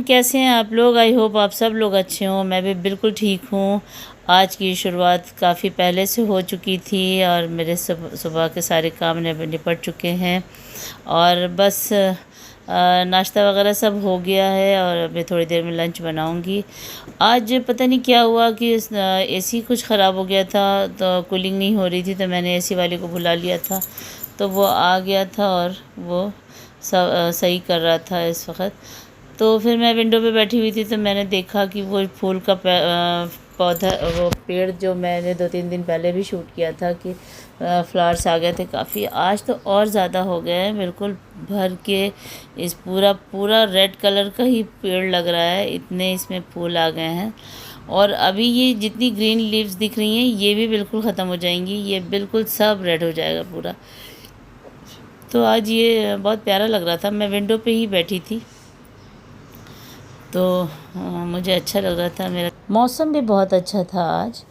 कैसे हैं आप लोग? आई होप आप सब लोग अच्छे हों। मैं भी बिल्कुल ठीक हूँ। आज की शुरुआत काफ़ी पहले से हो चुकी थी और मेरे सुबह के सारे काम निपट चुके हैं और बस नाश्ता वगैरह सब हो गया है और अभी थोड़ी देर में लंच बनाऊंगी। आज पता नहीं क्या हुआ कि एसी कुछ ख़राब हो गया था, तो कूलिंग नहीं हो रही थी, तो मैंने एसी वाले को बुला लिया था, तो वो आ गया था और वो सही कर रहा था इस वक्त। तो फिर मैं विंडो पे बैठी हुई थी, तो मैंने देखा कि वो फूल का पौधा, वो पेड़ जो मैंने 2-3 दिन पहले भी शूट किया था कि फ्लावर्स आ गए थे काफ़ी। आज तो और ज़्यादा हो गए हैं, बिल्कुल भर के इस पूरा पूरा रेड कलर का ही पेड़ लग रहा है, इतने इसमें फूल आ गए हैं। और अभी ये जितनी ग्रीन लीव्स दिख रही हैं ये भी बिल्कुल ख़त्म हो जाएंगी, ये बिल्कुल सब रेड हो जाएगा पूरा। तो आज ये बहुत प्यारा लग रहा था। मैं विंडो पे ही बैठी थी, तो मुझे अच्छा लग रहा था। मेरा मौसम भी बहुत अच्छा था आज।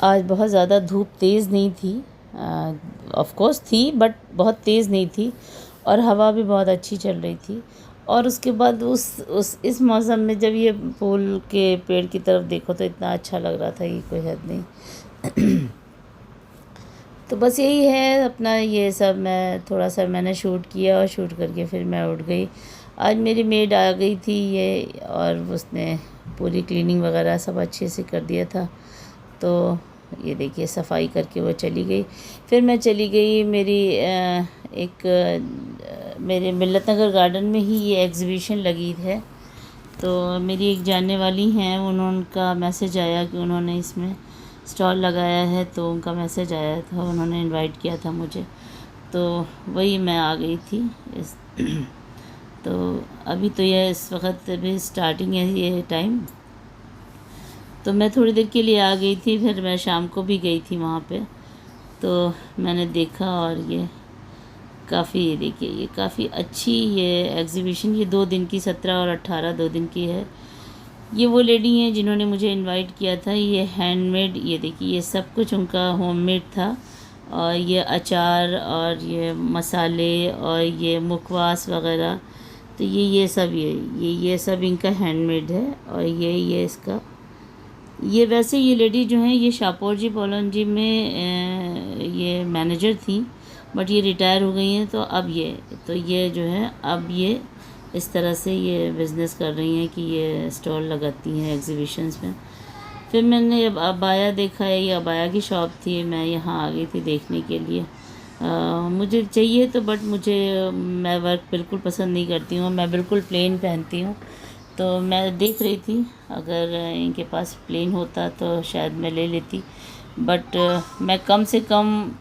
आज बहुत ज़्यादा धूप तेज़ नहीं थी, ऑफ कोर्स थी बट बहुत तेज़ नहीं थी, और हवा भी बहुत अच्छी चल रही थी। और उसके बाद इस मौसम में जब ये फूल के पेड़ की तरफ देखो तो इतना अच्छा लग रहा था कि कोई हद नहीं। तो बस यही है अपना, ये सब मैं थोड़ा सा मैंने शूट किया और शूट करके फिर मैं उठ गई। आज मेरी मेड आ गई थी ये, और उसने पूरी क्लीनिंग वगैरह सब अच्छे से कर दिया था। तो ये देखिए सफाई करके वो चली गई। फिर मैं चली गई मेरे मिल्लत नगर गार्डन में ही ये एग्ज़िबिशन लगी है। तो मेरी एक जानने वाली हैं, उनका मैसेज आया कि उन्होंने इसमें स्टॉल लगाया है, तो उनका मैसेज आया था, उन्होंने इनवाइट किया था मुझे, तो वही मैं आ गई थी इस तो अभी तो यह इस वक्त अभी स्टार्टिंग है ये टाइम, तो मैं थोड़ी देर के लिए आ गई थी। फिर मैं शाम को भी गई थी वहाँ पे, तो मैंने देखा और ये काफ़ी, ये देखिए ये काफ़ी अच्छी ये एग्ज़िबिशन, ये 2 दिन की, 17 और 18 2 दिन की है। ये वो लेडी हैं जिन्होंने मुझे इनवाइट किया था। ये हैंडमेड, ये देखिए ये सब कुछ उनका होममेड था, और ये अचार और ये मसाले और ये मुखवास वगैरह, तो ये सब ये सब इनका हैंडमेड है। और ये इसका, ये वैसे ये लेडी जो हैं ये शाहपुर जी पॉलोनजी में ये मैनेजर थी, बट ये रिटायर हो गई हैं। तो ये जो है अब ये इस तरह से ये बिज़नेस कर रही हैं कि ये स्टॉल लगाती हैं एग्ज़िबिशन्स में। फिर मैंने अब अबाया देखा है, ये अबाया की शॉप थी, मैं यहाँ आ गई थी देखने के लिए। मुझे चाहिए तो, बट मैं वर्क बिल्कुल पसंद नहीं करती हूँ, मैं बिल्कुल प्लेन पहनती हूँ। तो मैं देख रही थी अगर इनके पास प्लेन होता तो शायद मैं ले लेती, बट मैं कम से कम,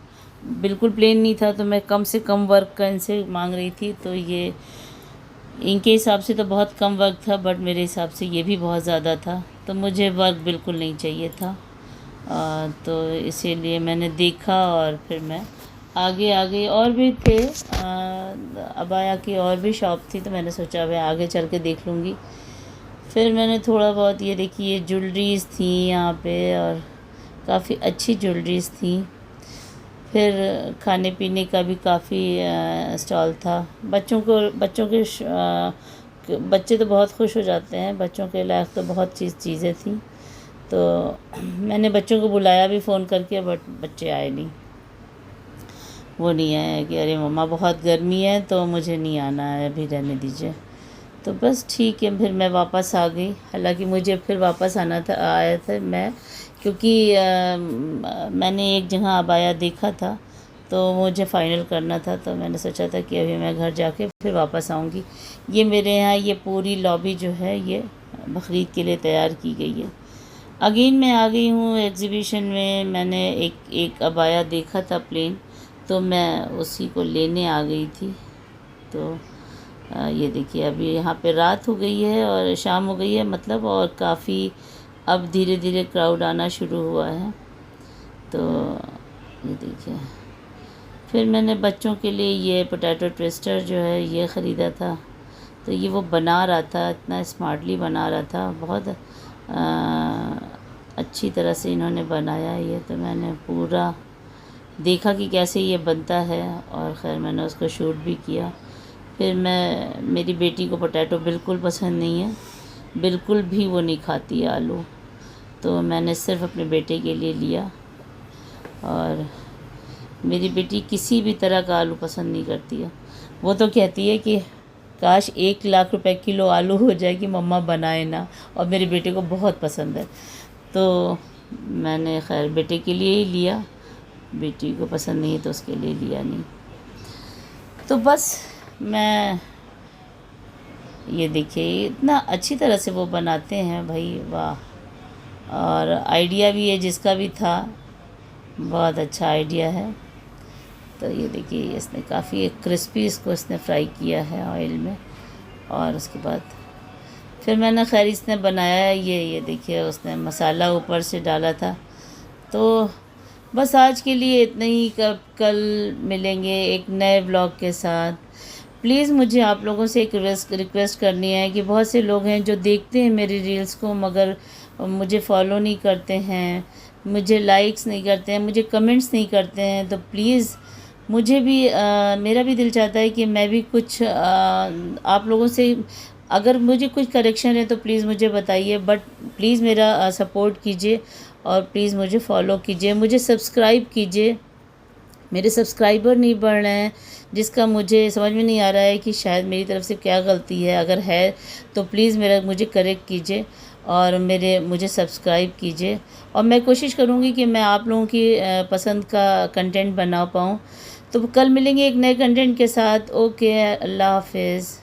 बिल्कुल प्लेन नहीं था तो मैं कम से कम वर्क का इनसे मांग रही थी। तो ये इनके हिसाब से तो बहुत कम वर्क था, बट मेरे हिसाब से ये भी बहुत ज़्यादा था, तो मुझे वर्क बिल्कुल नहीं चाहिए था। तो इसीलिए मैंने देखा और फिर मैं आगे आगे और भी थे, अबाया की और भी शॉप थी, तो मैंने सोचा मैं आगे चल के देख लूँगी। फिर मैंने थोड़ा बहुत, ये देखिए ये ज्वेलरीज़ थी यहाँ पे, और काफ़ी अच्छी ज्वेलरीज़ थी। फिर खाने पीने का भी काफ़ी स्टॉल था। बच्चे तो बहुत खुश हो जाते हैं, बच्चों के लायक तो बहुत चीज़ें थी। तो मैंने बच्चों को बुलाया भी फ़ोन करके, बट बच्चे आए नहीं, वो नहीं आए कि अरे मम्मा बहुत गर्मी है तो मुझे नहीं आना है, अभी रहने दीजिए। तो बस ठीक है, फिर मैं वापस आ गई। हालांकि मुझे फिर वापस आया था मैं, क्योंकि मैंने एक जगह अबाया देखा था, तो मुझे फ़ाइनल करना था, तो मैंने सोचा था कि अभी मैं घर जाके फिर वापस आऊँगी। ये मेरे यहाँ ये पूरी लॉबी जो है ये बकरीद के लिए तैयार की गई है। अगेन मैं आ गई हूँ एग्ज़िबिशन में। मैंने एक अबाया देखा था प्लेन, तो मैं उसी को लेने आ गई थी। तो ये देखिए अभी यहाँ पे रात हो गई है और शाम हो गई है मतलब, और काफ़ी अब धीरे धीरे क्राउड आना शुरू हुआ है। तो ये देखिए, फिर मैंने बच्चों के लिए ये पोटैटो ट्विस्टर जो है ये ख़रीदा था। तो ये वो बना रहा था, इतना स्मार्टली बना रहा था, बहुत अच्छी तरह से इन्होंने बनाया ये। तो मैंने पूरा देखा कि कैसे ये बनता है, और ख़ैर मैंने उसको शूट भी किया। फिर मेरी बेटी को पोटैटो बिल्कुल पसंद नहीं है, बिल्कुल भी वो नहीं खाती है आलू, तो मैंने सिर्फ अपने बेटे के लिए लिया। और मेरी बेटी किसी भी तरह का आलू पसंद नहीं करती है। वो तो कहती है कि काश 1 लाख रुपए किलो आलू हो जाए कि मम्मा बनाए ना, और मेरे बेटे को बहुत पसंद है। तो मैंने खैर बेटे के लिए ही लिया, बेटी को पसंद नहीं है तो उसके लिए लिया नहीं। तो बस मैं ये देखिए इतना अच्छी तरह से वो बनाते हैं भाई, वाह। और आइडिया भी है जिसका भी था, बहुत अच्छा आइडिया है। तो ये देखिए इसने काफ़ी क्रिस्पी इसको इसने फ्राई किया है ऑयल में। और उसके बाद फिर मैंने खैर इसने बनाया ये देखिए उसने मसाला ऊपर से डाला था। तो बस आज के लिए इतना ही, कल मिलेंगे एक नए ब्लॉग के साथ। प्लीज़ मुझे आप लोगों से एक रिक्वेस्ट करनी है कि बहुत से लोग हैं जो देखते हैं मेरी रील्स को मगर मुझे फॉलो नहीं करते हैं, मुझे लाइक्स नहीं करते हैं, मुझे कमेंट्स नहीं करते हैं। तो प्लीज़ मुझे भी मेरा भी दिल चाहता है कि मैं भी कुछ आप लोगों से अगर मुझे कुछ करेक्शन है तो प्लीज़ मुझे बताइए, बट प्लीज़ मेरा सपोर्ट कीजिए और प्लीज़ मुझे फॉलो कीजिए, मुझे सब्सक्राइब कीजिए। मेरे सब्सक्राइबर नहीं बढ़ रहे हैं, जिसका मुझे समझ में नहीं आ रहा है कि शायद मेरी तरफ से क्या गलती है। अगर है तो प्लीज़ मुझे करेक्ट कीजिए और मुझे सब्सक्राइब कीजिए। और मैं कोशिश करूँगी कि मैं आप लोगों की पसंद का कंटेंट बना पाऊँ। तो कल मिलेंगे एक नए कंटेंट के साथ। ओके, अल्लाह हाफिज़।